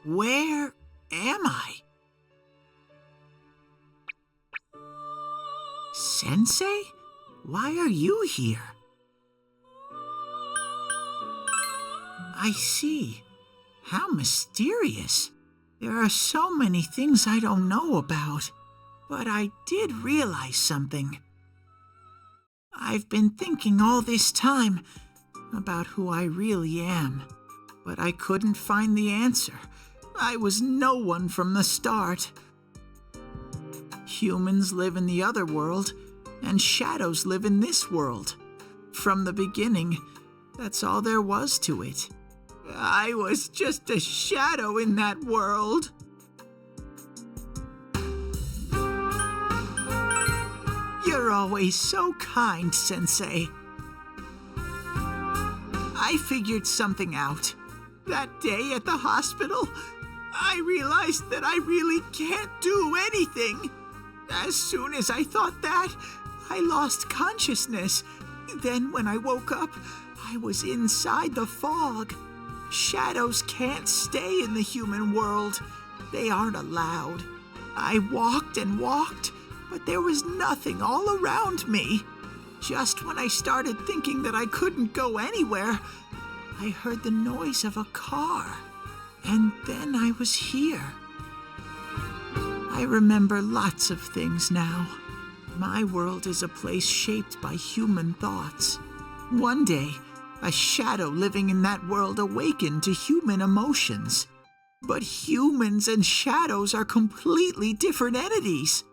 Where am I? Sensei? Why are you here? I see. How mysterious. There are so many things I don't know about. But I did realize something. I've been thinking all this time about who I really am, but I couldn't find the answer. I was no one from the start. Humans live in the other world, and shadows live in this world. From the beginning, that's all there was to it. I was just a shadow in that world. You're always so kind, Sensei. I figured something out. That day at the hospital, I realized that I really can't do anything. As soon as I thought that, I lost consciousness. Then when I woke up, I was inside the fog. Shadows can't stay in the human world. They aren't allowed. I walked and walked, but there was nothing all around me. Just when I started thinking that I couldn't go anywhere, I heard the noise of a car. And then I was here. I remember lots of things now. My world is a place shaped by human thoughts. One day, a shadow living in that world awakened to human emotions. But humans and shadows are completely different entities.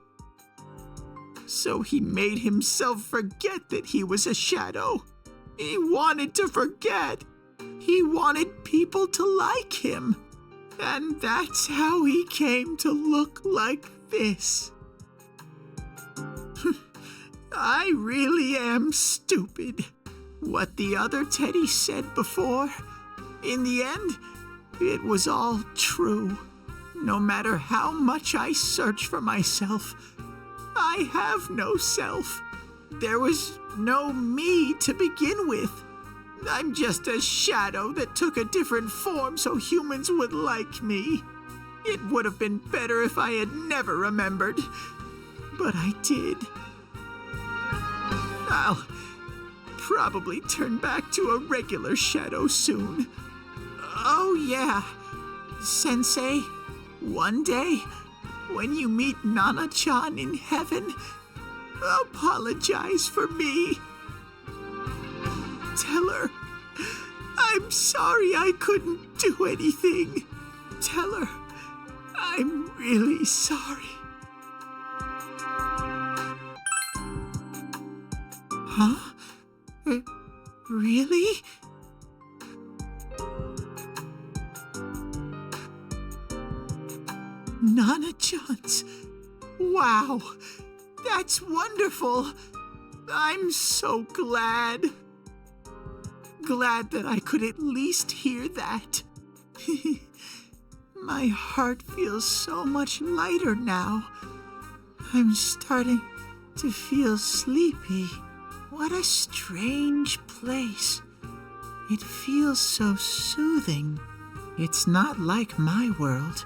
So he made himself forget that he was a shadow. He wanted to forget. He wanted people to like him. And that's how he came to look like this. I really am stupid. What the other Teddy said before, in the end, it was all true. No matter how much I search for myself, I have no self. There was no me to begin with. I'm just a shadow that took a different form so humans would like me. It would have been better if I had never remembered, but I did. I'll probably turn back to a regular shadow soon. Oh yeah, Sensei, one day, when you meet Nana-chan in heaven, apologize for me. Tell her, I'm sorry I couldn't do anything. Tell her, I'm really sorry. Huh? Really? Nana-chan's. Wow, that's wonderful. I'm so glad. Glad that I could at least hear that. My heart feels so much lighter now. I'm starting to feel sleepy. What a strange place. It feels so soothing. It's not like my world.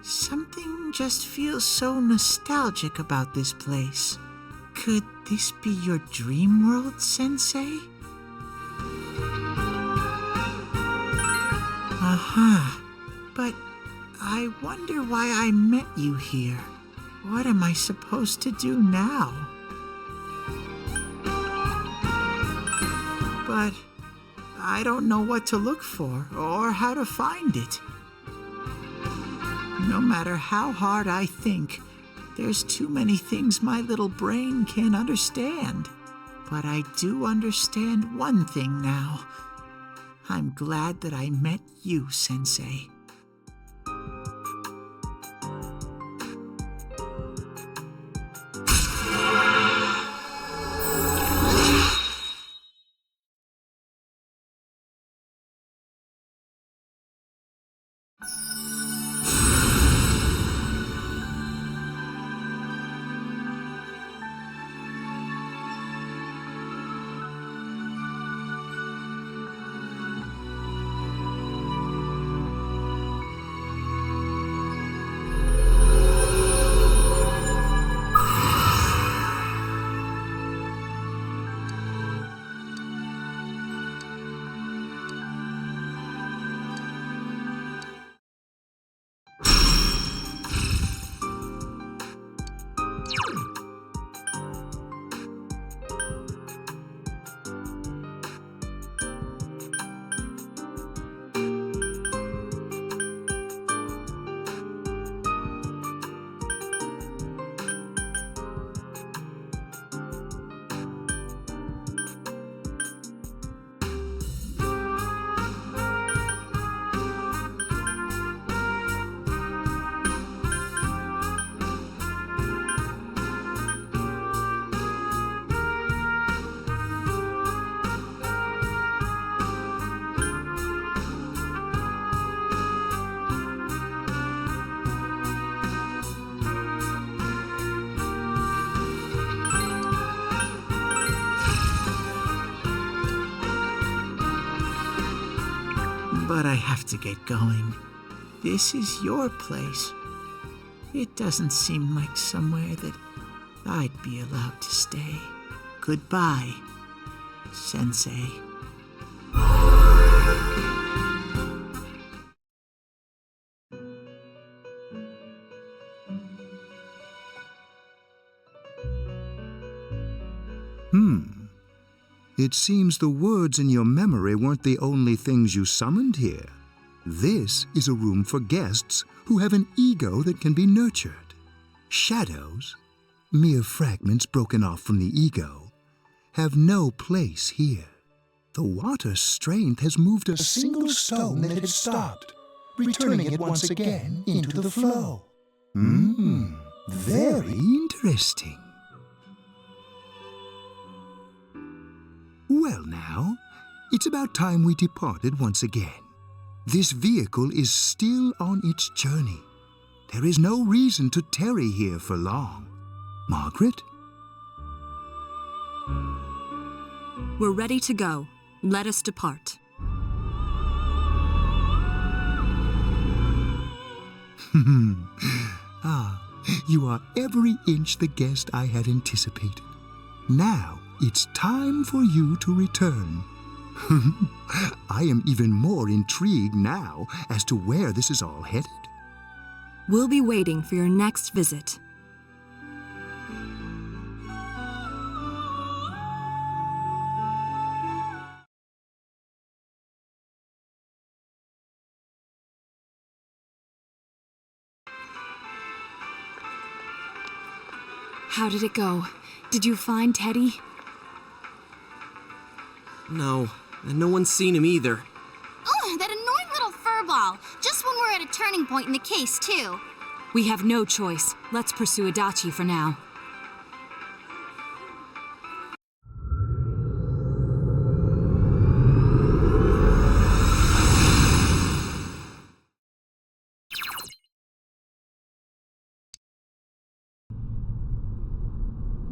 Something just feels so nostalgic about this place. Could this be your dream world, Sensei? Aha. But I wonder why I met you here. What am I supposed to do now? But I don't know what to look for or how to find it. No matter how hard I think, there's too many things my little brain can't understand. But I do understand one thing now. I'm glad that I met you, Sensei. But I have to get going. This is your place. It doesn't seem like somewhere that I'd be allowed to stay. Goodbye, Sensei. It seems the words in your memory weren't the only things you summoned here. This is a room for guests who have an ego that can be nurtured. Shadows, mere fragments broken off from the ego, have no place here. The water's strength has moved a single stone that had stopped, returning it once again into the flow. Very interesting. Well now, it's about time we departed once again. This vehicle is still on its journey. There is no reason to tarry here for long. Margaret? We're ready to go. Let us depart. You are every inch the guest I had anticipated. Now, it's time for you to return. I am even more intrigued now as to where this is all headed. We'll be waiting for your next visit. How did it go? Did you find Teddy? No, and no one's seen him either. Oh, that annoying little furball. Just when we're at a turning point in the case, too. We have no choice. Let's pursue Adachi for now.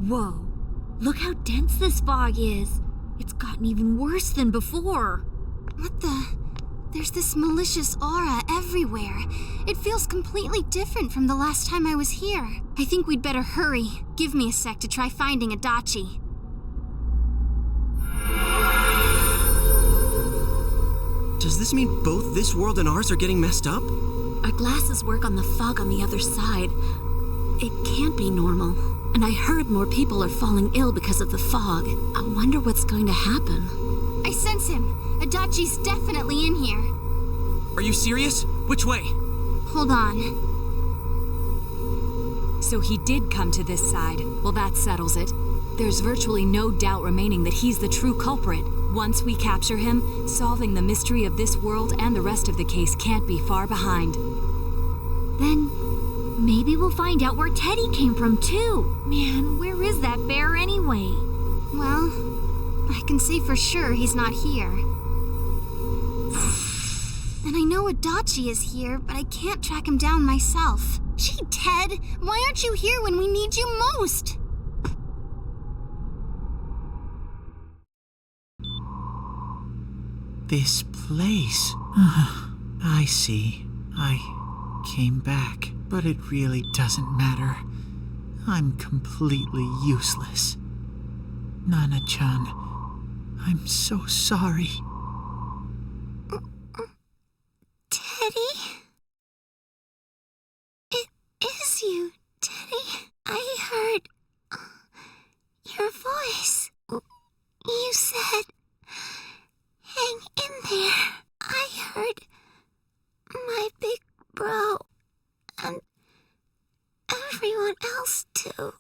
Whoa. Look how dense this fog is. It's gotten even worse than before. What the? There's this malicious aura everywhere. It feels completely different from the last time I was here. I think we'd better hurry. Give me a sec to try finding Adachi. Does this mean both this world and ours are getting messed up? Our glasses work on the fog on the other side. It can't be normal. And I heard more people are falling ill because of the fog. I wonder what's going to happen. I sense him. Adachi's definitely in here. Are you serious? Which way? Hold on. So he did come to this side. Well, that settles it. There's virtually no doubt remaining that he's the true culprit. Once we capture him, solving the mystery of this world and the rest of the case can't be far behind. Then maybe we'll find out where Teddy came from, too. Man, where is that bear anyway? Well, I can say for sure he's not here. And I know Adachi is here, but I can't track him down myself. Gee, Ted, why aren't you here when we need you most? This place. I see. I came back, but it really doesn't matter. I'm completely useless. Nana-chan, I'm so sorry. Teddy? It is you, Teddy. I heard your voice. You said, hang in there. I heard my big bro and everyone else too.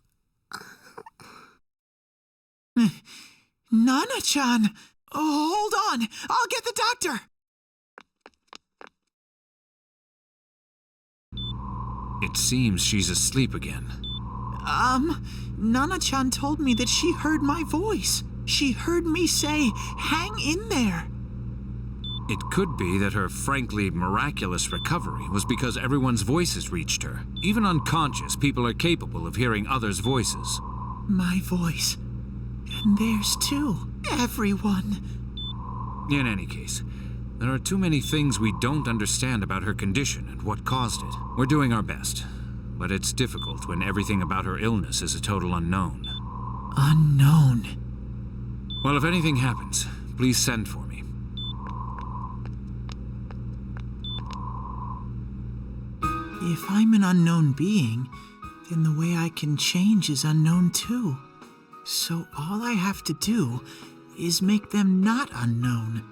Nana-chan! Oh, hold on! I'll get the doctor! It seems she's asleep again. Nana-chan told me that she heard my voice. She heard me say, hang in there. It could be that her frankly miraculous recovery was because everyone's voices reached her. Even unconscious, people are capable of hearing others' voices. My voice. And theirs too. Everyone. In any case, There are too many things we don't understand about her condition and what caused it. We're doing our best, but it's difficult when everything about her illness is a total unknown. Unknown. Well, if anything happens, please send for me. If I'm an unknown being, then the way I can change is unknown too. So all I have to do is make them not unknown.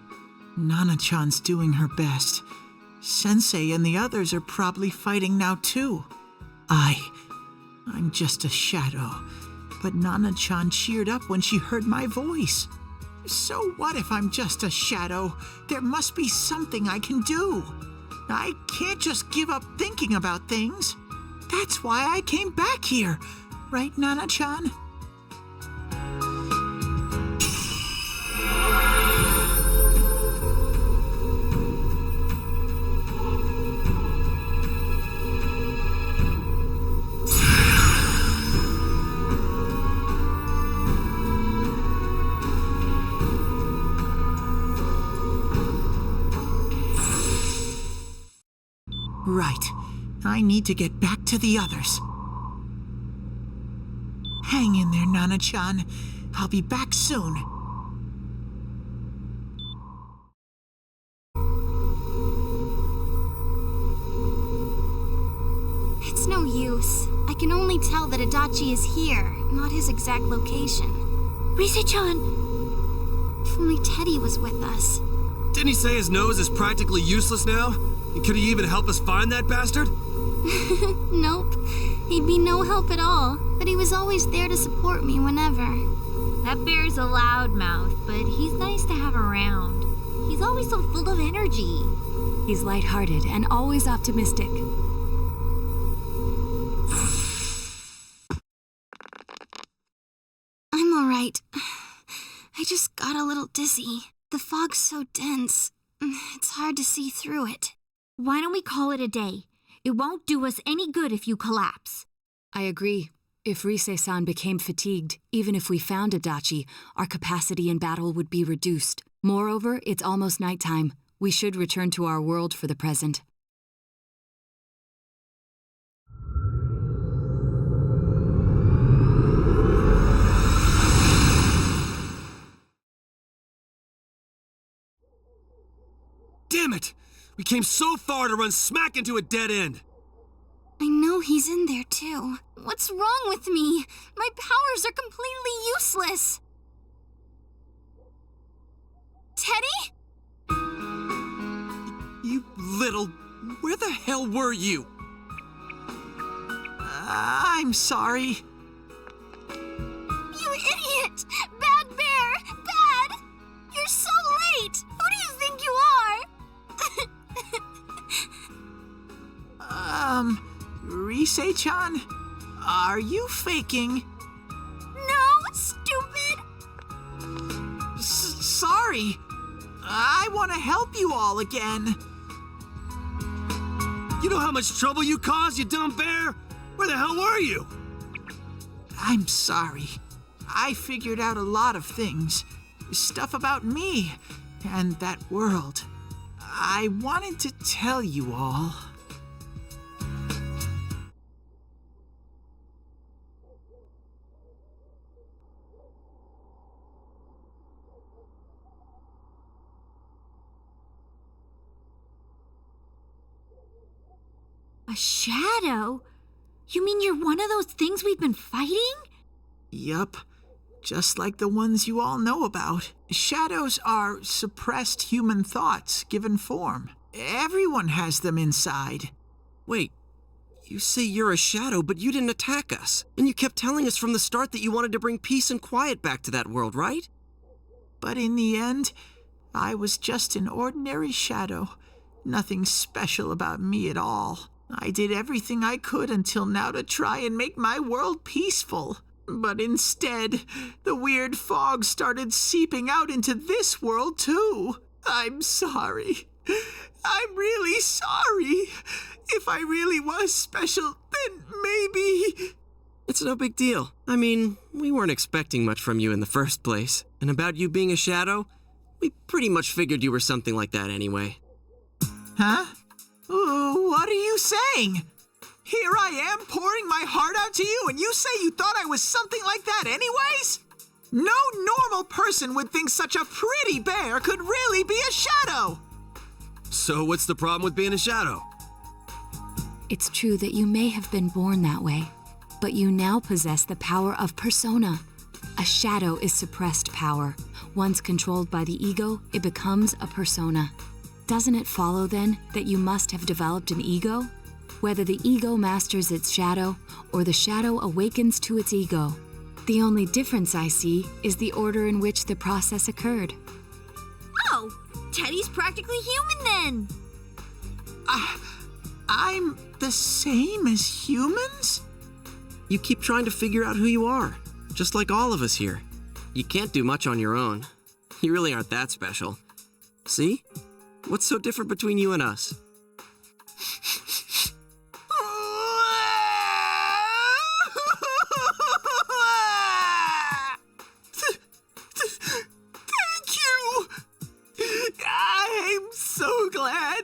Nana-chan's doing her best. Sensei and the others are probably fighting now too. I'm just a shadow, but Nana-chan cheered up when she heard my voice. So what if I'm just a shadow? There must be something I can do. I can't just give up thinking about things. That's why I came back here. Right, Nana-chan? Right. I need to get back to the others. Hang in there, Nana-chan. I'll be back soon. It's no use. I can only tell that Adachi is here, not his exact location. Rise-chan! If only Teddy was with us. Didn't he say his nose is practically useless now? And could he even help us find that bastard? Nope. He'd be no help at all, but he was always there to support me whenever. That bear's a loudmouth, but he's nice to have around. He's always so full of energy. He's lighthearted and always optimistic. I'm all right. I just got a little dizzy. The fog's so dense, it's hard to see through it. Why don't we call it a day? It won't do us any good if you collapse. I agree. If Rise-san became fatigued, even if we found Adachi, our capacity in battle would be reduced. Moreover, it's almost nighttime. We should return to our world for the present. Damn it! We came so far to run smack into a dead end! I know he's in there too. What's wrong with me? My powers are completely useless. Teddy? You little... Where the hell were you? I'm sorry. You idiot! Bad bear! Bad! You're so late! Who do you think you are? Rise-chan? Are you faking? No, stupid! Sorry. I want to help you all again. You know how much trouble you caused, you dumb bear? Where the hell were you? I'm sorry. I figured out a lot of things. Stuff about me and that world. I wanted to tell you all. A shadow? You mean you're one of those things we've been fighting? Yup. Just like the ones you all know about. Shadows are suppressed human thoughts given form. Everyone has them inside. Wait, you say you're a shadow, but you didn't attack us. And you kept telling us from the start that you wanted to bring peace and quiet back to that world, right? But in the end, I was just an ordinary shadow. Nothing special about me at all. I did everything I could until now to try and make my world peaceful. But instead, the weird fog started seeping out into this world too. I'm sorry. I'm really sorry. If I really was special, then maybe... It's no big deal. I mean, we weren't expecting much from you in the first place. And about you being a shadow, We pretty much figured you were something like that anyway. Huh? Ooh, what are you saying? Here I am pouring my heart out to you, and you say you thought I was something like that anyways? No normal person would think such a pretty bear could really be a shadow. So what's the problem with being a shadow? It's true that you may have been born that way, but you now possess the power of persona. A shadow is suppressed power. Once controlled by the ego, it becomes a persona. Doesn't it follow then that you must have developed an ego? Whether the ego masters its shadow or the shadow awakens to its ego. The only difference I see is the order in which the process occurred. Oh, Teddy's practically human then. I'm the same as humans? You keep trying to figure out who you are, just like all of us here. You can't do much on your own. You really aren't that special. See? What's so different between you and us? Thank you! I'm so glad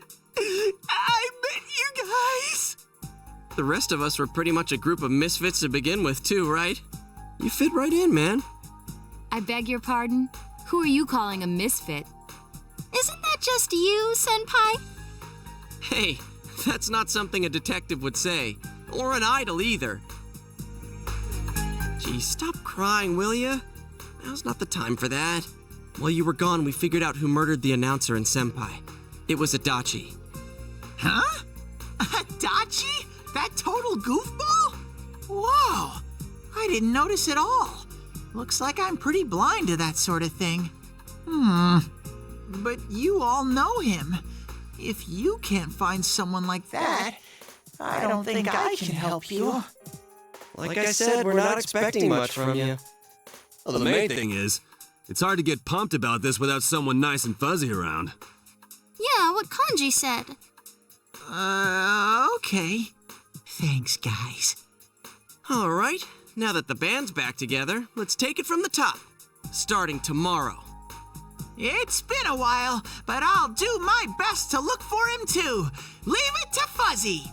I met you guys! The rest of us were pretty much a group of misfits to begin with, too, right? You fit right in, man. I beg your pardon? Who are you calling a misfit? Isn't that just you, Senpai? Hey, that's not something a detective would say, or an idol either. Gee, stop crying, will ya? Now's not the time for that. While you were gone, we figured out who murdered the announcer and Senpai. It was Adachi. Huh? Adachi? That total goofball? Whoa! I didn't notice at all. Looks like I'm pretty blind to that sort of thing. But you all know him. If you can't find someone like that, I don't think I can help you. Like I said, we're not expecting much from you. Well, the main thing is, it's hard to get pumped about this without someone nice and fuzzy around. Yeah, what Kanji said. Okay. Thanks, guys. All right, now that the band's back together, let's take it from the top, starting tomorrow. It's been a while, but I'll do my best to look for him too. Leave it to Fuzzy.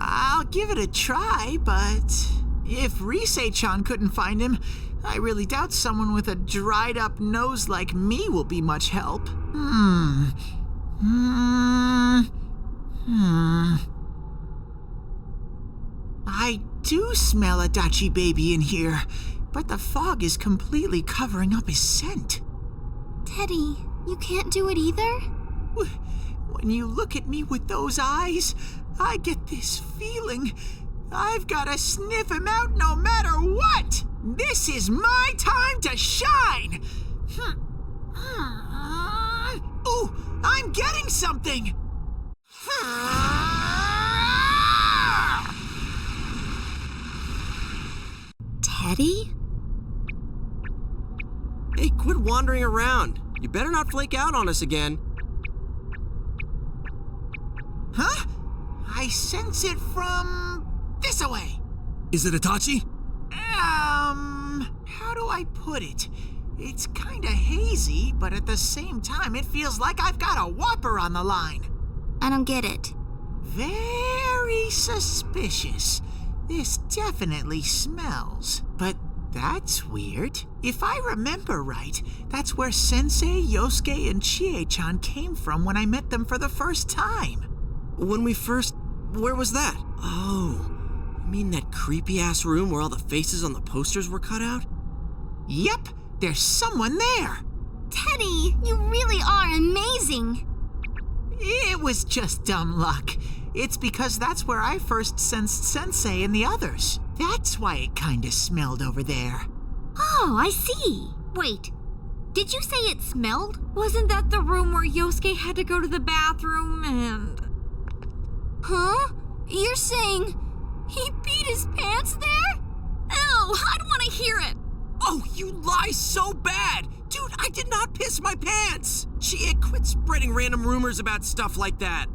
I'll give it a try, but if Risei-chan couldn't find him, I really doubt someone with a dried up nose like me will be much help. I do smell Adachi baby in here, but the fog is completely covering up his scent. Teddy, you can't do it either? When you look at me with those eyes, I get this feeling I've got to sniff him out no matter what. This is my time to shine. Ooh, I'm getting something. Teddy? Hey, quit wandering around. You better not flake out on us again. Huh? I sense it from this away. Is it Itachi? How do I put it? It's kinda hazy, but at the same time, it feels like I've got a whopper on the line. I don't get it. Very suspicious. This definitely smells. But that's weird. If I remember right, that's where Sensei, Yosuke, and Chie-chan came from when I met them for the first time. When we first... Where was that? Oh, mean that creepy-ass room where all the faces on the posters were cut out? Yep, there's someone there. Teddy, you really are amazing. It was just dumb luck. It's because that's where I first sensed Sensei and the others. That's why it kinda smelled over there. Oh, I see. Wait, did you say it smelled? Wasn't that the room where Yosuke had to go to the bathroom and... Huh? You're saying he peed his pants there? Ew, I don't want to hear it. Oh, you lie so bad! Dude, I did not piss my pants! Quit spreading random rumors about stuff like that.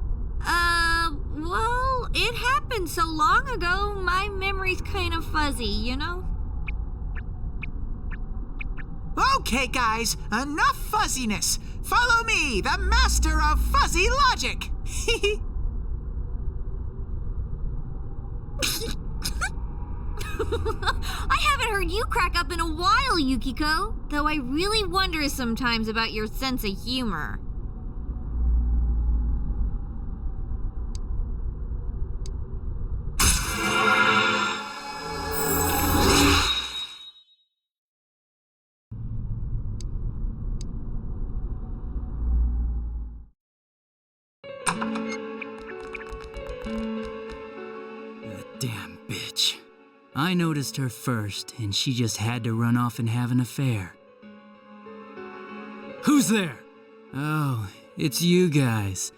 Well, it happened so long ago, my memory's kind of fuzzy, you know? Okay, guys, enough fuzziness. Follow me, the master of fuzzy logic. I haven't heard you crack up in a while, Yukiko. Though I really wonder sometimes about your sense of humor. Damn bitch. I noticed her first, and she just had to run off and have an affair. Who's there? Oh, it's you guys.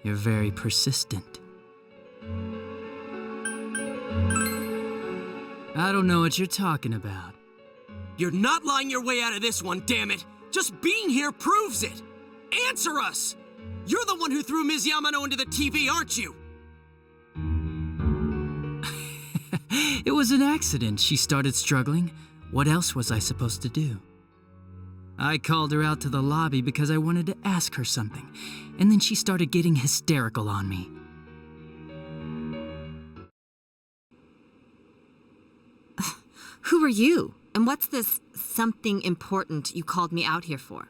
You're very persistent. I don't know what you're talking about. You're not lying your way out of this one, damn it! Just being here proves it! Answer us! You're the one who threw Ms. Yamano into the TV, aren't you? It was an accident. She started struggling. What else was I supposed to do? I called her out to the lobby because I wanted to ask her something, and then she started getting hysterical on me. Who are you? And what's this something important you called me out here for?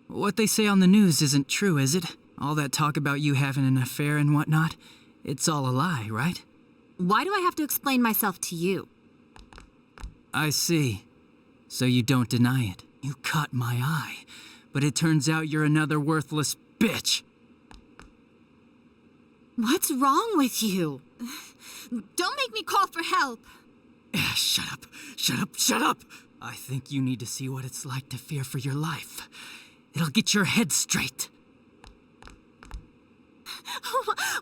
What they say on the news isn't true, is it? All that talk about you having an affair and whatnot? It's all a lie, right? Why do I have to explain myself to you? I see. So you don't deny it. You caught my eye. But it turns out you're another worthless bitch. What's wrong with you? Don't make me call for help. Shut up. Shut up. Shut up. I think you need to see what it's like to fear for your life. It'll get your head straight.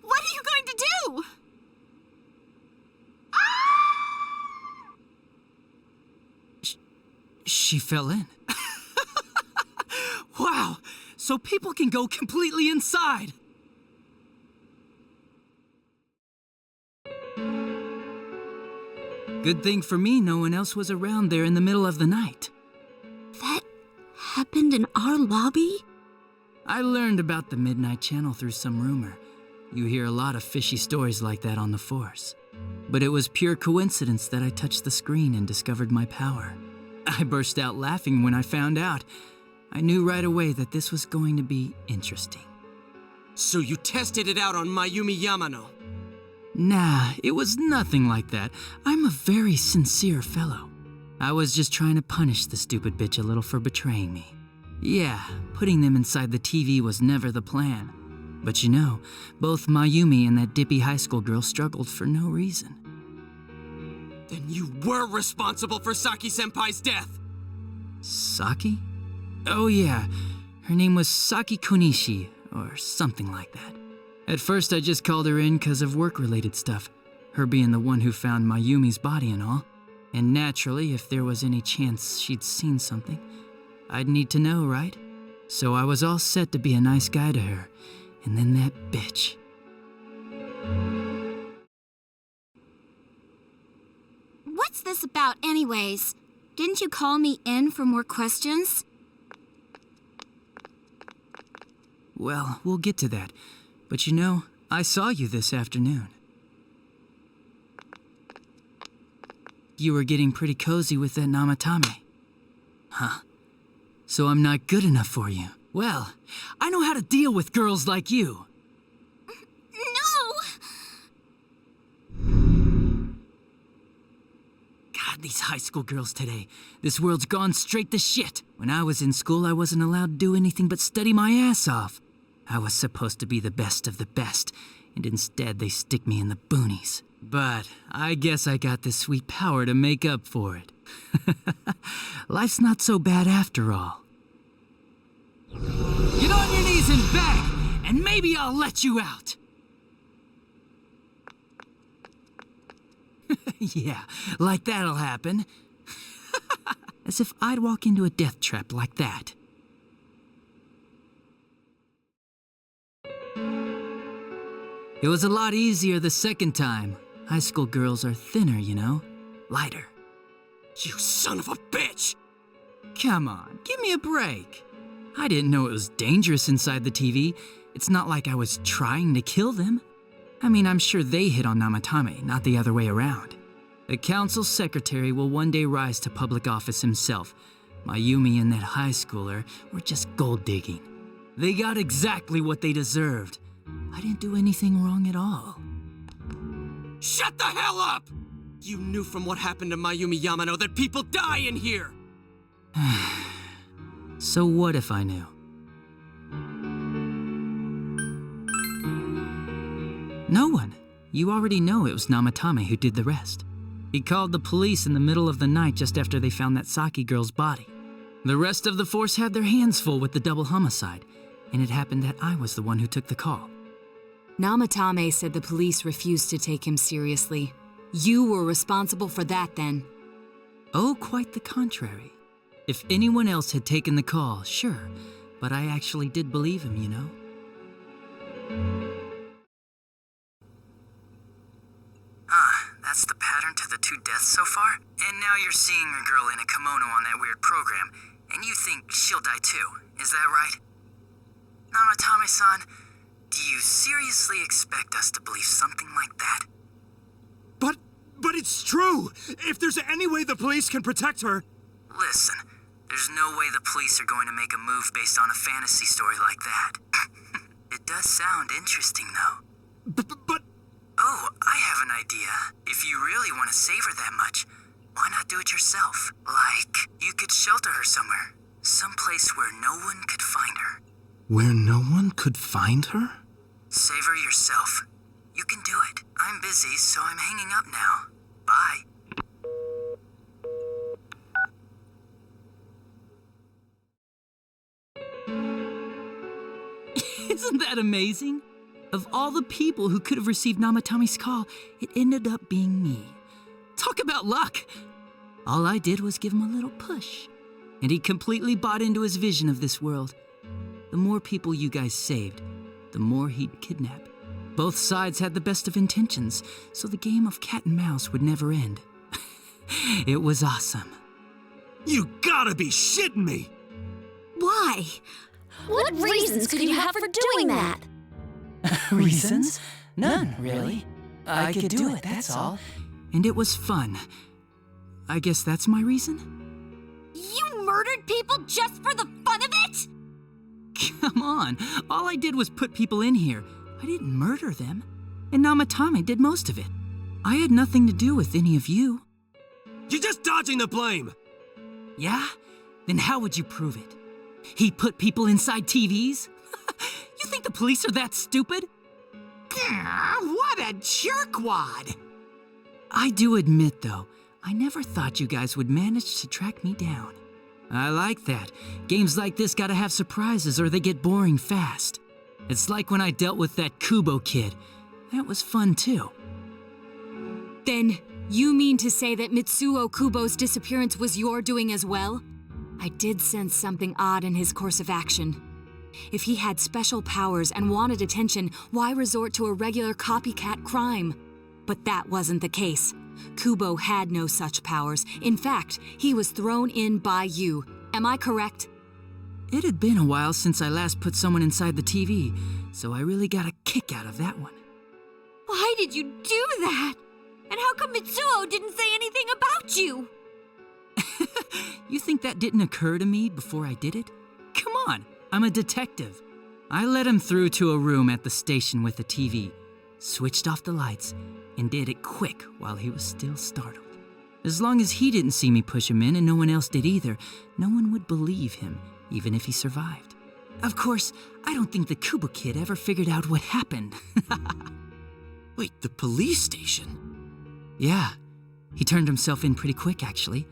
What are you going to do? She fell in. Wow, so people can go completely inside. Good thing for me, no one else was around there in the middle of the night. That happened in our lobby? I learned about the Midnight Channel through some rumor. You hear a lot of fishy stories like that on the Force. But it was pure coincidence that I touched the screen and discovered my power. I burst out laughing when I found out. I knew right away that this was going to be interesting. So you tested it out on Mayumi Yamano? Nah, it was nothing like that. I'm a very sincere fellow. I was just trying to punish the stupid bitch a little for betraying me. Yeah, putting them inside the TV was never the plan. But you know, both Mayumi and that dippy high school girl struggled for no reason. Then you were responsible for Saki-senpai's death! Saki? Oh yeah, her name was Saki Konishi, or something like that. At first I just called her in because of work-related stuff, her being the one who found Mayumi's body and all. And naturally, if there was any chance she'd seen something, I'd need to know, right? So I was all set to be a nice guy to her, and then that bitch. What's this about anyways? Didn't you call me in for more questions? Well, we'll get to that. But you know, I saw you this afternoon. You were getting pretty cozy with that Namatame. Huh? So I'm not good enough for you. Well, I know how to deal with girls like you. No! these high school girls today. This world's gone straight to shit. When I was in school, I wasn't allowed to do anything but study my ass off. I was supposed to be the best of the best, and instead they stick me in the boonies. But I guess I got this sweet power to make up for it. Life's not so bad after all. Get on your knees and beg, and maybe I'll let you out. Yeah, like that'll happen. As if I'd walk into a death trap like that. It was a lot easier the second time. High school girls are thinner, you know? Lighter. You son of a bitch! Come on, give me a break. I didn't know it was dangerous inside the TV. It's not like I was trying to kill them. I mean, I'm sure they hit on Namatame, not the other way around. The council secretary will one day rise to public office himself. Mayumi and that high schooler were just gold digging. They got exactly what they deserved. I didn't do anything wrong at all. Shut the hell up! You knew from what happened to Mayumi Yamano that people die in here! So what if I knew? No one. You already know it was Namatame who did the rest. He called the police in the middle of the night just after they found that Saki girl's body. The rest of the force had their hands full with the double homicide, and it happened that I was the one who took the call. Namatame said the police refused to take him seriously. You were responsible for that then. Oh, quite the contrary. If anyone else had taken the call, sure, but I actually did believe him, you know? That's the pattern to the 2 deaths so far? And now you're seeing a girl in a kimono on that weird program, and you think she'll die too, is that right? Namatame-san, do you seriously expect us to believe something like that? But it's true! If there's any way the police can protect her... Listen, there's no way the police are going to make a move based on a fantasy story like that. It does sound interesting, though. But... Oh, I have an idea. If you really want to save her that much, why not do it yourself? Like, you could shelter her somewhere. Someplace where no one could find her. Where no one could find her? Save her yourself. You can do it. I'm busy, so I'm hanging up now. Bye. Isn't that amazing? Of all the people who could have received Namatame's call, it ended up being me. Talk about luck! All I did was give him a little push, and he completely bought into his vision of this world. The more people you guys saved, the more he'd kidnap. Both sides had the best of intentions, so the game of cat and mouse would never end. It was awesome. You gotta be shitting me! Why? What reasons could you have for doing that? Reasons? None, really. I could do it, that's all. And it was fun. I guess that's my reason? You murdered people just for the fun of it? Come on, all I did was put people in here. I didn't murder them. And Namatame did most of it. I had nothing to do with any of you. You're just dodging the blame! Yeah? Then how would you prove it? He put people inside TVs? You think the police are that stupid? What a jerkwad! I do admit, though, I never thought you guys would manage to track me down. I like that. Games like this gotta have surprises or they get boring fast. It's like when I dealt with that Kubo kid. That was fun, too. Then, you mean to say that Mitsuo Kubo's disappearance was your doing as well? I did sense something odd in his course of action. If he had special powers and wanted attention, why resort to a regular copycat crime? But that wasn't the case. Kubo had no such powers. In fact, he was thrown in by you. Am I correct? It had been a while since I last put someone inside the TV, so I really got a kick out of that one. Why did you do that? And how come Mitsuo didn't say anything about you? You think that didn't occur to me before I did it? Come on, I'm a detective. I led him through to a room at the station with a TV, switched off the lights, and did it quick while he was still startled. As long as he didn't see me push him in and no one else did either, no one would believe him, even if he survived. Of course, I don't think the Kubo kid ever figured out what happened. Wait, the police station? Yeah, he turned himself in pretty quick, actually.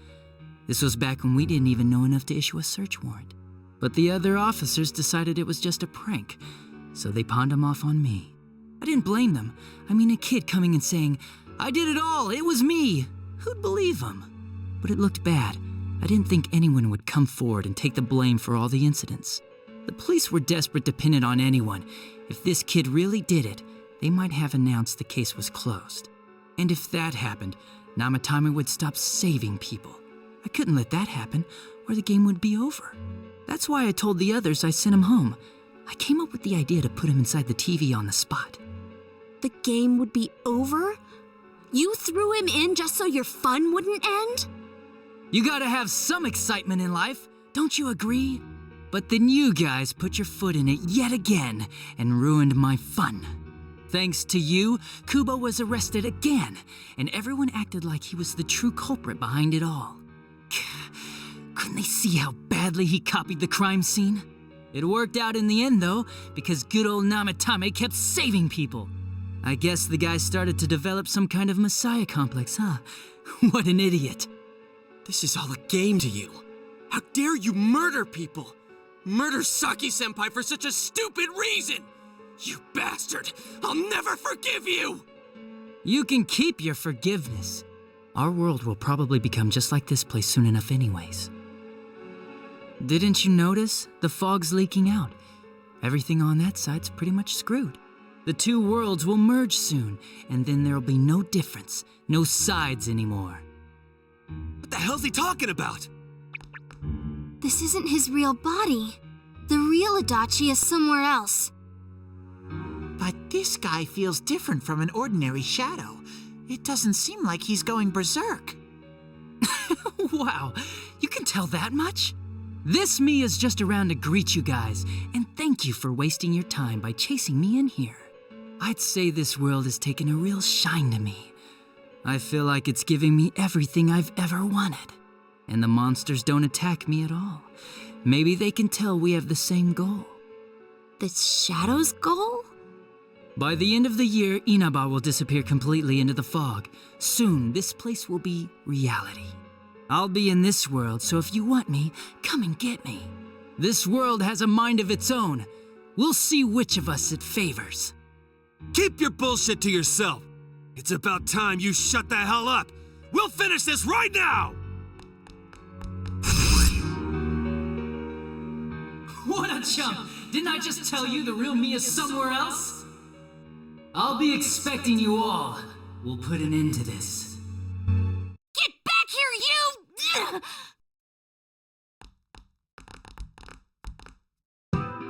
This was back when we didn't even know enough to issue a search warrant. But the other officers decided it was just a prank, so they pawned him off on me. I didn't blame them. I mean, a kid coming and saying, "I did it all, it was me." Who'd believe him? But it looked bad. I didn't think anyone would come forward and take the blame for all the incidents. The police were desperate to pin it on anyone. If this kid really did it, they might have announced the case was closed. And if that happened, Namatame would stop saving people. I couldn't let that happen, or the game would be over. That's why I told the others I sent him home. I came up with the idea to put him inside the TV on the spot. The game would be over? You threw him in just so your fun wouldn't end? You gotta have some excitement in life, don't you agree? But then you guys put your foot in it yet again and ruined my fun. Thanks to you, Kubo was arrested again, and everyone acted like he was the true culprit behind it all. Couldn't they see how badly he copied the crime scene? It worked out in the end, though, because good old Namatame kept saving people. I guess the guy started to develop some kind of messiah complex, huh? What an idiot. This is all a game to you. How dare you murder people? Murder Saki-senpai for such a stupid reason! You bastard! I'll never forgive you! You can keep your forgiveness. Our world will probably become just like this place soon enough anyways. Didn't you notice? The fog's leaking out. Everything on that side's pretty much screwed. The two worlds will merge soon, and then there'll be no difference, no sides anymore. What the hell's he talking about? This isn't his real body. The real Adachi is somewhere else. But this guy feels different from an ordinary shadow. It doesn't seem like he's going berserk. Wow, you can tell that much? This me is just around to greet you guys, and thank you for wasting your time by chasing me in here. I'd say this world has taken a real shine to me. I feel like it's giving me everything I've ever wanted. And the monsters don't attack me at all. Maybe they can tell we have the same goal. The Shadow's goal? By the end of the year, Inaba will disappear completely into the fog. Soon, this place will be reality. I'll be in this world, so if you want me, come and get me. This world has a mind of its own. We'll see which of us it favors. Keep your bullshit to yourself. It's about time you shut the hell up. We'll finish this right now! What a chump! Didn't I just tell you the real me is somewhere else? I'll be expecting you all. We'll put an end to this. Get back here, you!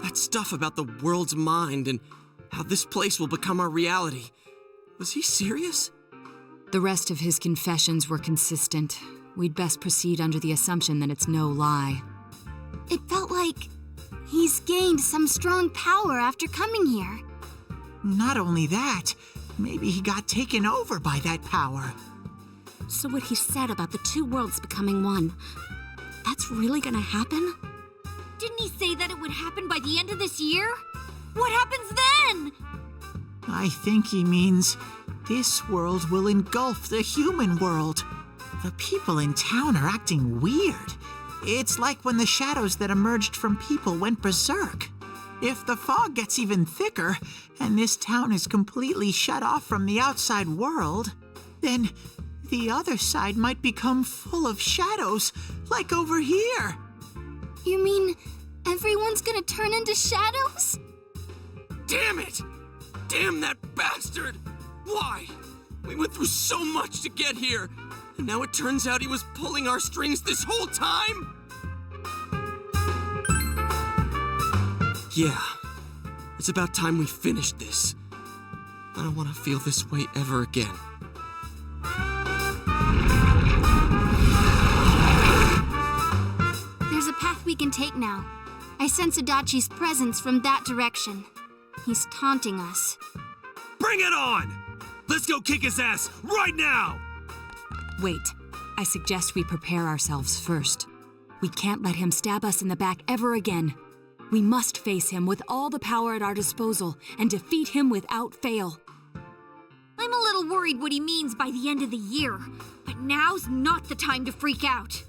That stuff about the world's mind and how this place will become our reality. Was he serious? The rest of his confessions were consistent. We'd best proceed under the assumption that it's no lie. It felt like he's gained some strong power after coming here. Not only that, maybe he got taken over by that power. So what he said about the two worlds becoming one, that's really gonna happen? Didn't he say that it would happen by the end of this year? What happens then? I think he means this world will engulf the human world. The people in town are acting weird. It's like when the shadows that emerged from people went berserk. If the fog gets even thicker, and this town is completely shut off from the outside world, then the other side might become full of shadows, like over here. You mean everyone's gonna turn into shadows? Damn it! Damn that bastard! Why? We went through so much to get here, and now it turns out he was pulling our strings this whole time? Yeah, it's about time we finished this. I don't want to feel this way ever again. There's a path we can take now. I sense Adachi's presence from that direction. He's taunting us. Bring it on! Let's go kick his ass right now! Wait, I suggest we prepare ourselves first. We can't let him stab us in the back ever again. We must face him with all the power at our disposal and defeat him without fail. I'm a little worried what he means by the end of the year, but now's not the time to freak out.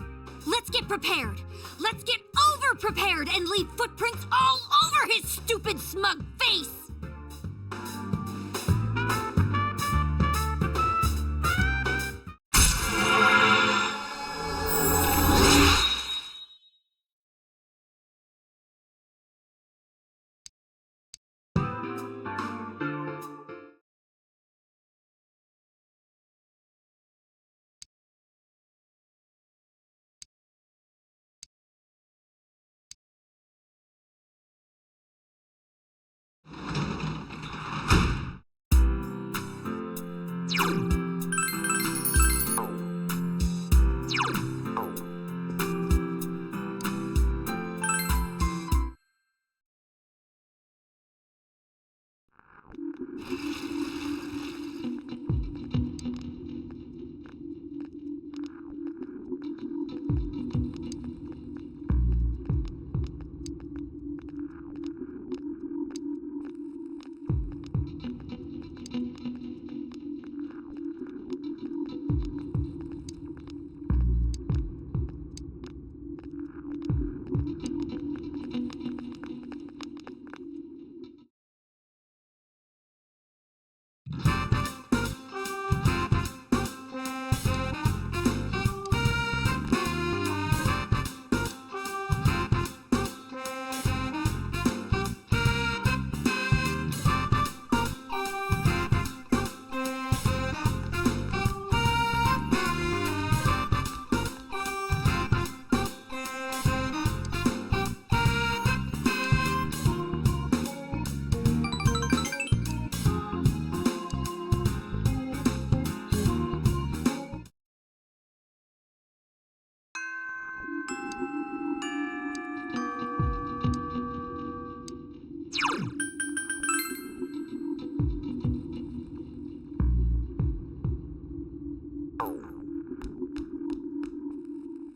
Let's get prepared. Let's get over-prepared and leave footprints all over his stupid, smug face!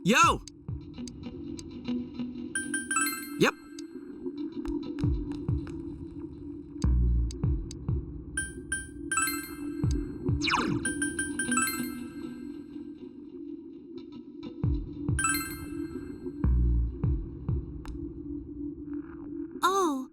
Yo! Yep. Oh.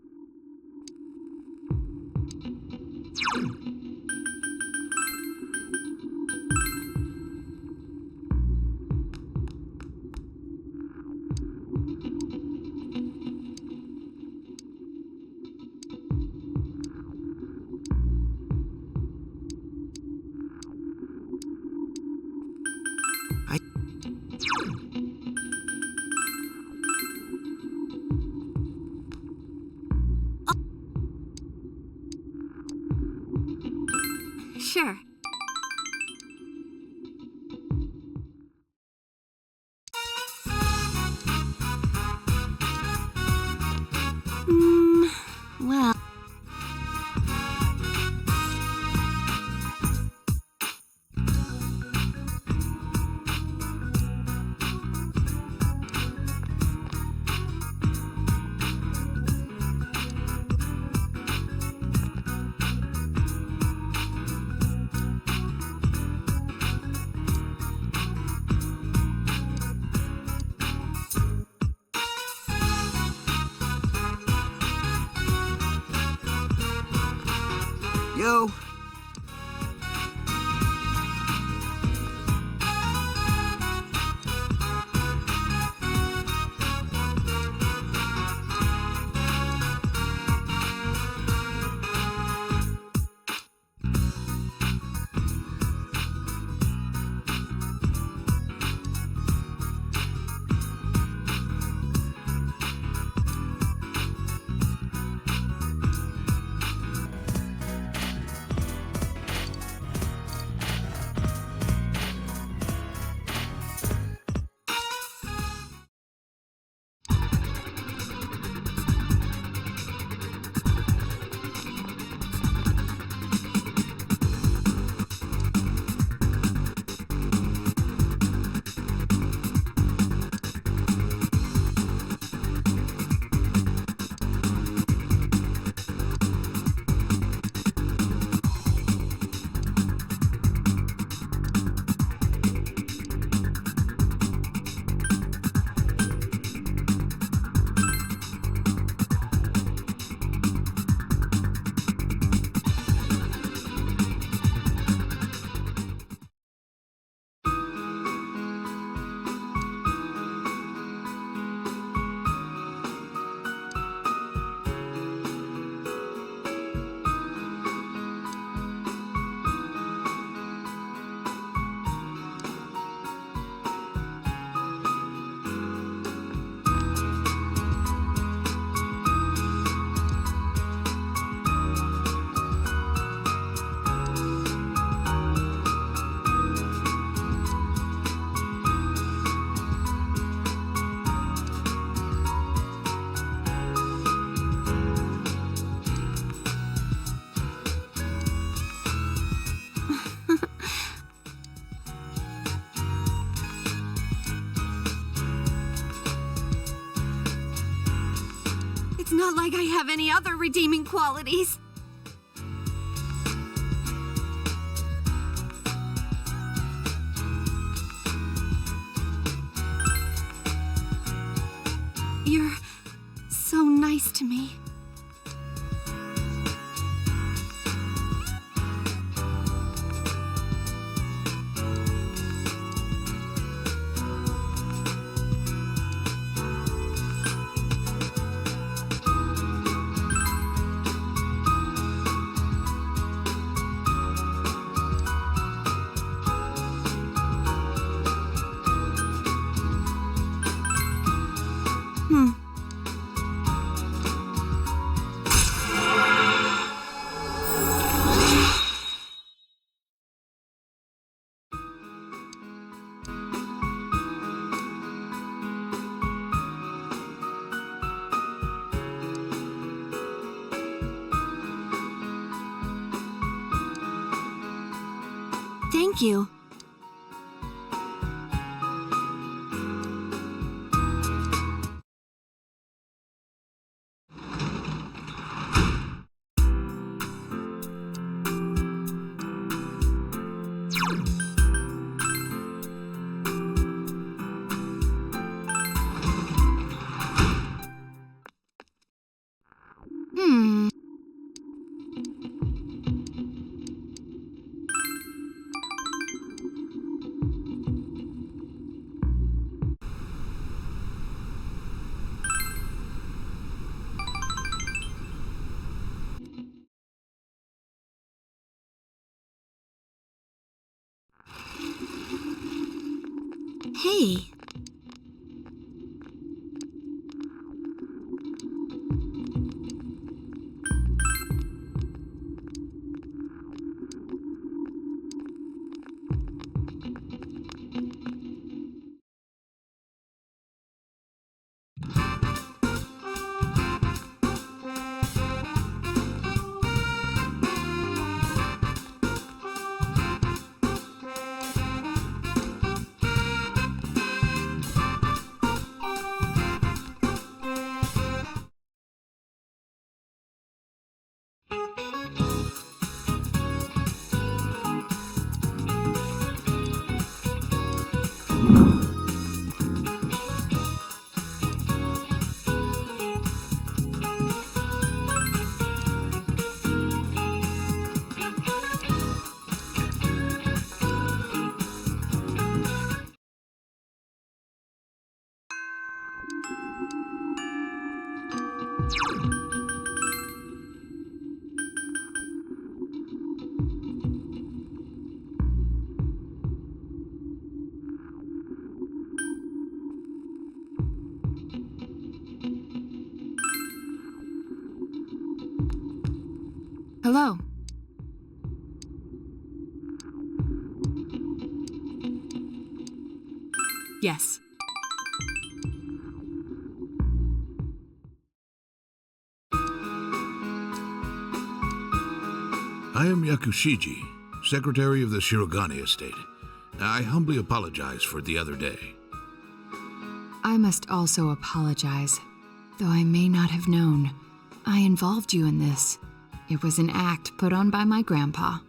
Sure. Well. Yo. It's not like I have any other redeeming qualities. You're so nice to me. Thank you. Hey. Hello. Yes. I am Yakushiji, Secretary of the Shirogane Estate. I humbly apologize for the other day. I must also apologize, though I may not have known. I involved you in this. It was an act put on by my grandpa.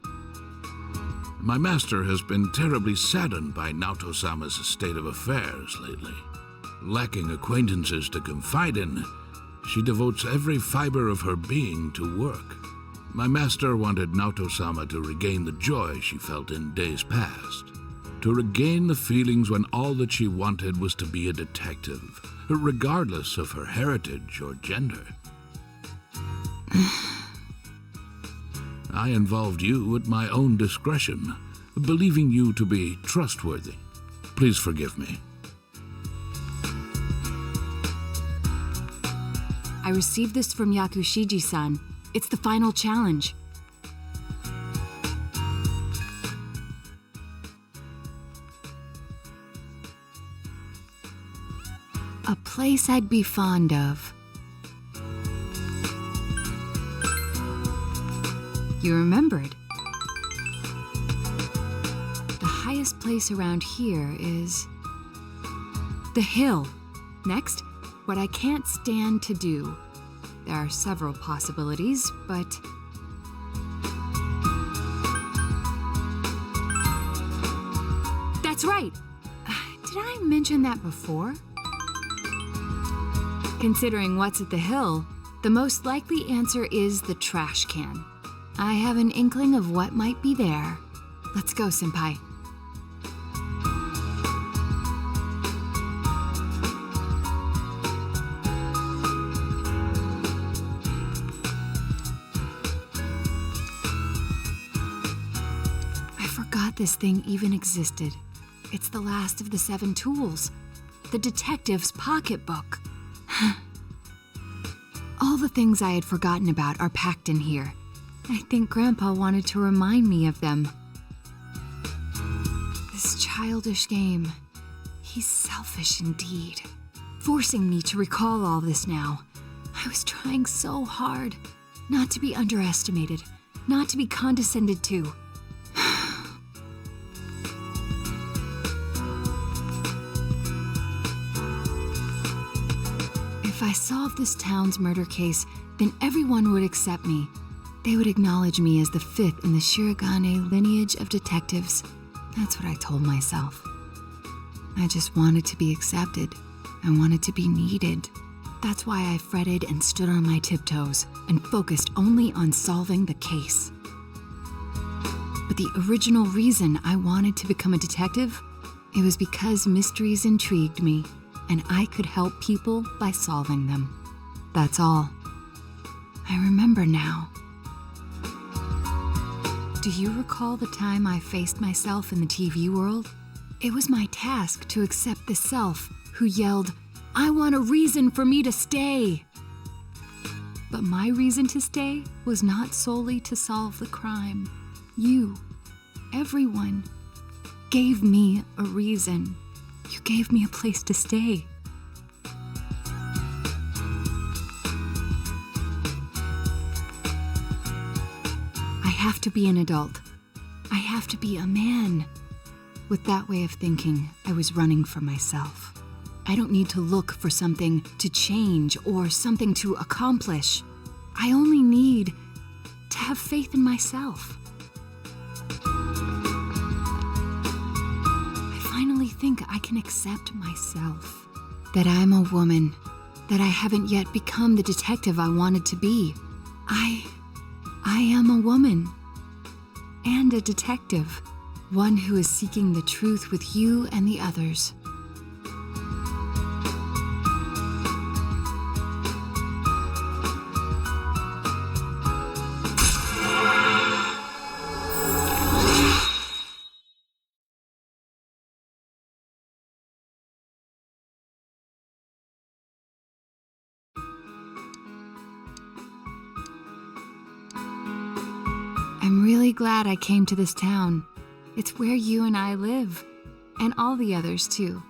My master has been terribly saddened by Naoto-sama's state of affairs lately. Lacking acquaintances to confide in, she devotes every fiber of her being to work. My master wanted Naoto-sama to regain the joy she felt in days past. To regain the feelings when all that she wanted was to be a detective, regardless of her heritage or gender. I involved you at my own discretion, believing you to be trustworthy. Please forgive me. I received this from Yakushiji-san. It's the final challenge. A place I'd be fond of. You remembered. The highest place around here is the hill. Next, what I can't stand to do. There are several possibilities, but... That's right! Did I mention that before? Considering what's at the hill, the most likely answer is the trash can. I have an inkling of what might be there. Let's go, Senpai. I forgot this thing even existed. It's the last of the 7 tools. The detective's pocketbook. All the things I had forgotten about are packed in here. I think Grandpa wanted to remind me of them. This childish game. He's selfish indeed. Forcing me to recall all this now. I was trying so hard. Not to be underestimated. Not to be condescended to. If I solved this town's murder case, then everyone would accept me. They would acknowledge me as the 5th in the Shirogane lineage of detectives. That's what I told myself. I just wanted to be accepted. I wanted to be needed. That's why I fretted and stood on my tiptoes and focused only on solving the case. But the original reason I wanted to become a detective, it was because mysteries intrigued me, and I could help people by solving them. That's all. I remember now. Do you recall the time I faced myself in the TV world? It was my task to accept the self who yelled, "I want a reason for me to stay!" But my reason to stay was not solely to solve the crime. You, everyone, gave me a reason. You gave me a place to stay. I have to be an adult. I have to be a man. With that way of thinking, I was running from myself. I don't need to look for something to change or something to accomplish. I only need to have faith in myself. I finally think I can accept myself. That I'm a woman. That I haven't yet become the detective I wanted to be. I am a woman. And a detective. One who is seeking the truth with you and the others. I'm really glad I came to this town. It's where you and I live, and all the others too.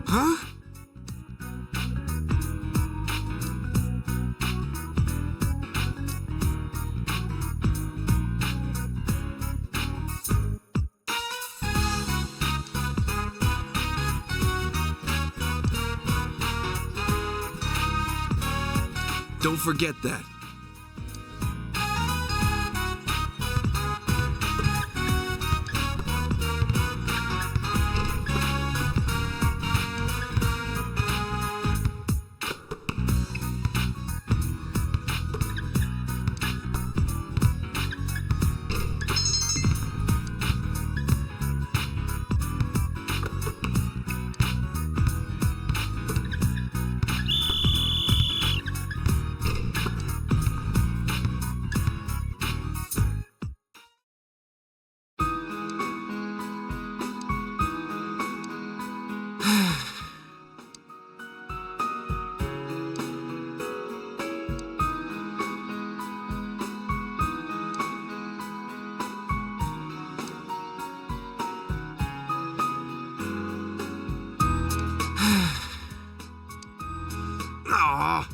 Huh? Don't forget that. Aw.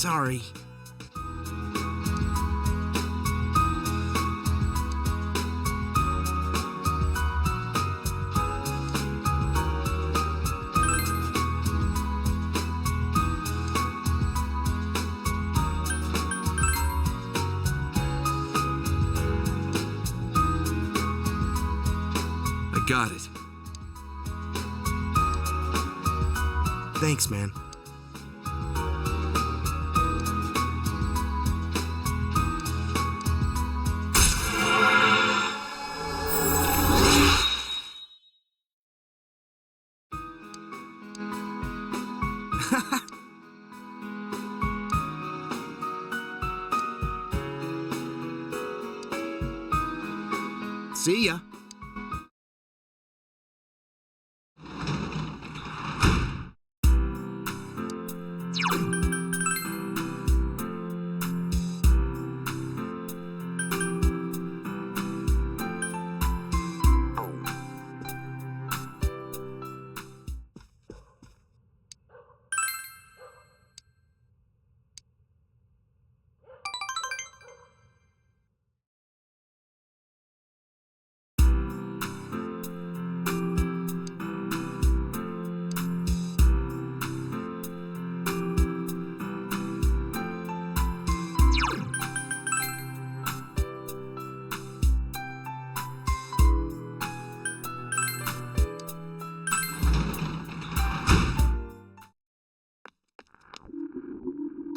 Sorry. I got it. Thanks, man. See ya.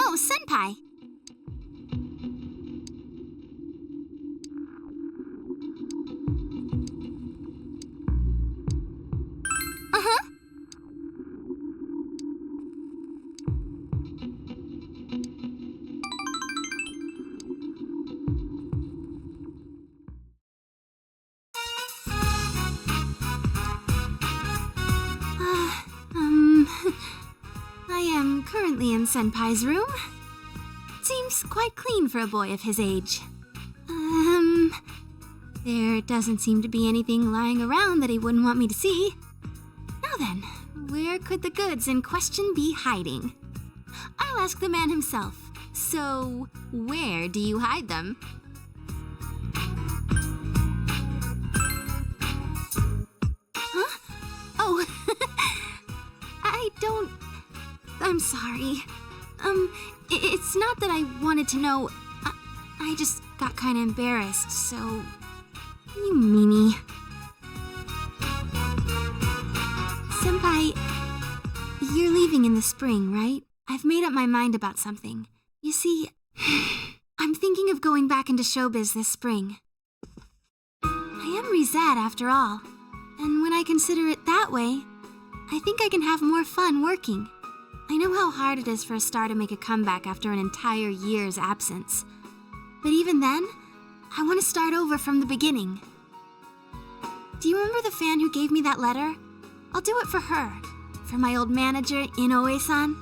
Oh, Senpai. Uh-huh. I am currently in Senpai's room. Seems quite clean for a boy of his age. There doesn't seem to be anything lying around that he wouldn't want me to see. Now then, where could the goods in question be hiding? I'll ask the man himself. So, where do you hide them? Huh? Oh, I'm sorry. It's not that I wanted to know. I just got kind of embarrassed, so... You meanie. Senpai, you're leaving in the spring, right? I've made up my mind about something. You see, I'm thinking of going back into showbiz this spring. I am Rizette, after all. And when I consider it that way, I think I can have more fun working. I know how hard it is for a star to make a comeback after an entire year's absence. But even then, I want to start over from the beginning. Do you remember the fan who gave me that letter? I'll do it for her. For my old manager, Inoue-san.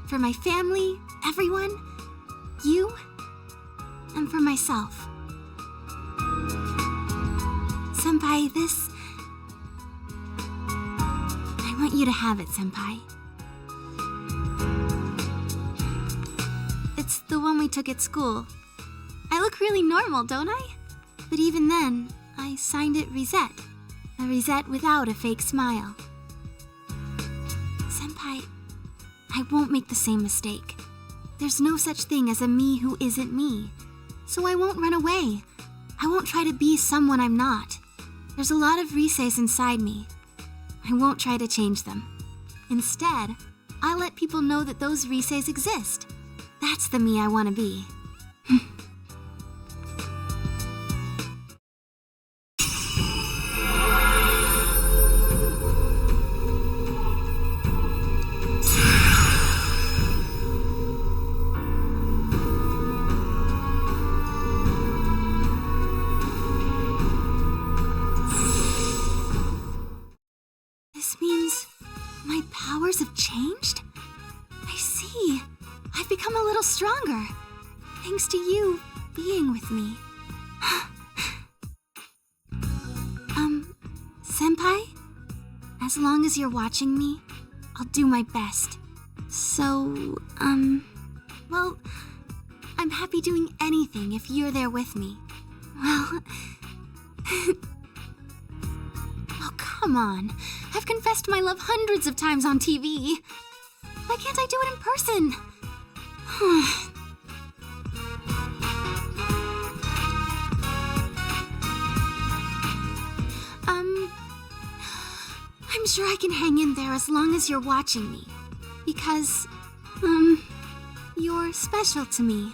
For my family, everyone. You. And for myself. Senpai, this... I want you to have it, Senpai. It's the one we took at school. I look really normal, don't I? But even then, I signed it Rizette. A Rizette without a fake smile. Senpai, I won't make the same mistake. There's no such thing as a me who isn't me. So I won't run away. I won't try to be someone I'm not. There's a lot of Riseis inside me. I won't try to change them. Instead, I'll let people know that those Riseis exist. That's the me I want to be. This means my powers have changed? I see. I've become a little stronger, thanks to you being with me. Senpai? As long as you're watching me, I'll do my best. So, well, I'm happy doing anything if you're there with me. Well... Oh, come on. I've confessed my love hundreds of times on TV. Why can't I do it in person? I'm sure I can hang in there as long as you're watching me. Because, you're special to me.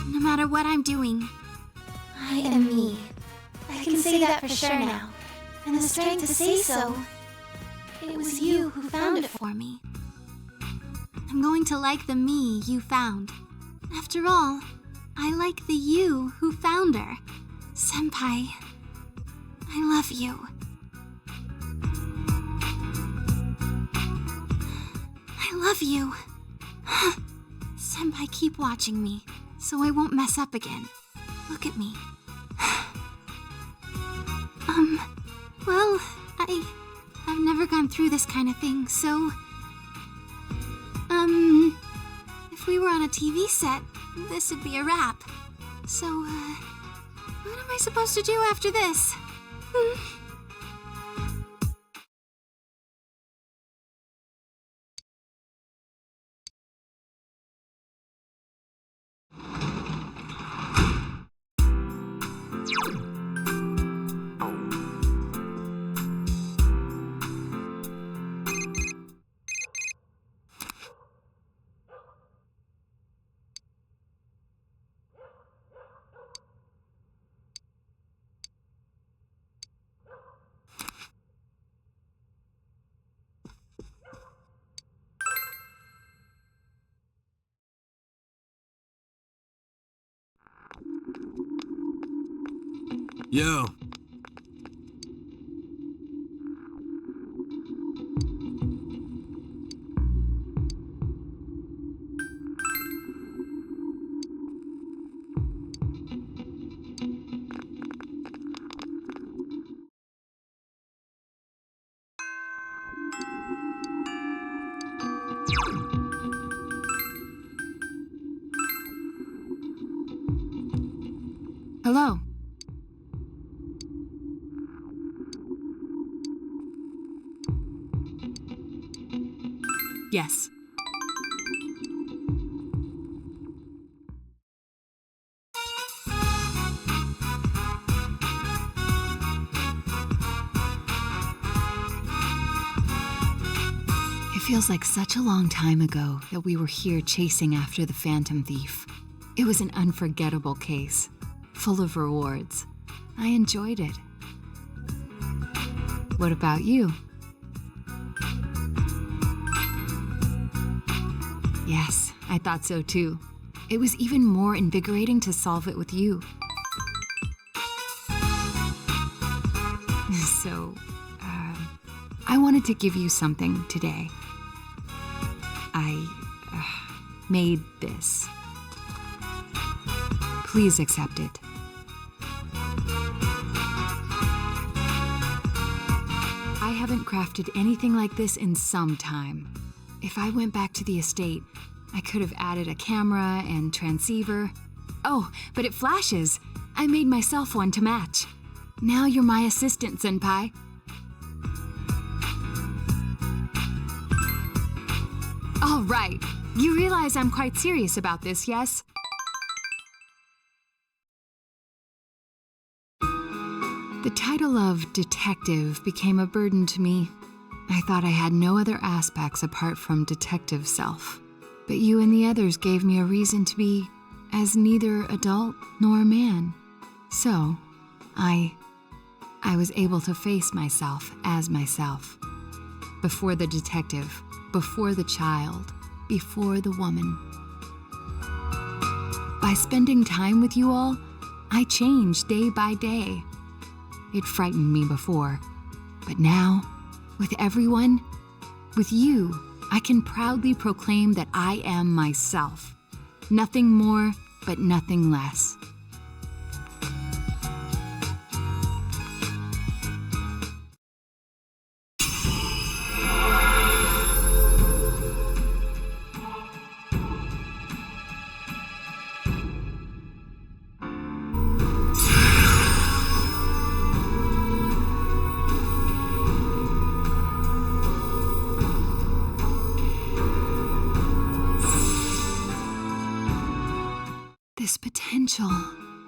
No matter what I'm doing, I am me. I can say that for sure now. And the strength to say so. It was you who found it for me. I'm going to like the me you found. After all, I like the you who found her. Senpai, I love you. I love you. Senpai, keep watching me, so I won't mess up again. Look at me. Well, I've never gone through this kind of thing, so... If we were on a TV set, this would be a wrap. So, what am I supposed to do after this? Yo. Hello. Yes. It feels like such a long time ago that we were here chasing after the Phantom Thief. It was an unforgettable case, full of rewards. I enjoyed it. What about you? Yes, I thought so too. It was even more invigorating to solve it with you. So, I wanted to give you something today. I made this. Please accept it. I haven't crafted anything like this in some time. If I went back to the estate, I could have added a camera and transceiver. Oh, but it flashes. I made myself one to match. Now you're my assistant, Senpai. All right. You realize I'm quite serious about this, yes? The title of detective became a burden to me. I thought I had no other aspects apart from detective self. But you and the others gave me a reason to be as neither adult nor man. So, I was able to face myself as myself. Before the detective, before the child, before the woman. By spending time with you all, I changed day by day. It frightened me before, but now, with everyone, with you, I can proudly proclaim that I am myself. Nothing more, but nothing less. This potential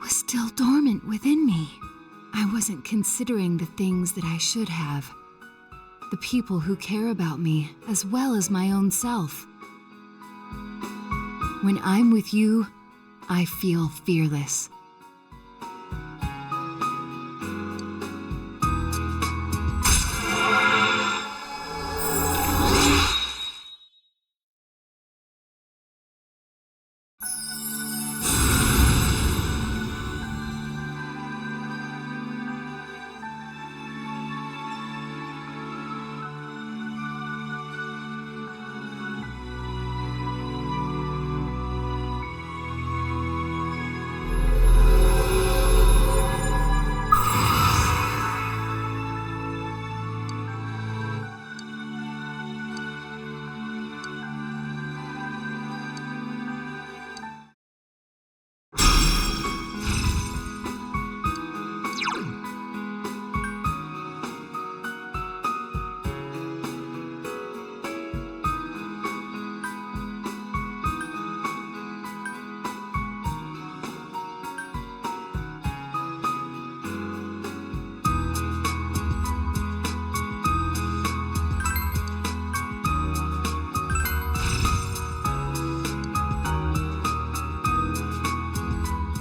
was still dormant within me. I wasn't considering the things that I should have. The people who care about me, as well as my own self. When I'm with you, I feel fearless.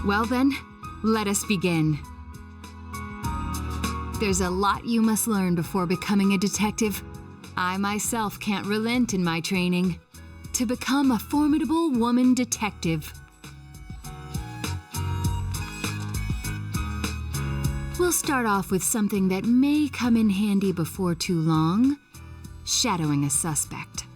Well then, let us begin. There's a lot you must learn before becoming a detective. I myself can't relent in my training. To become a formidable woman detective. We'll start off with something that may come in handy before too long. Shadowing a suspect.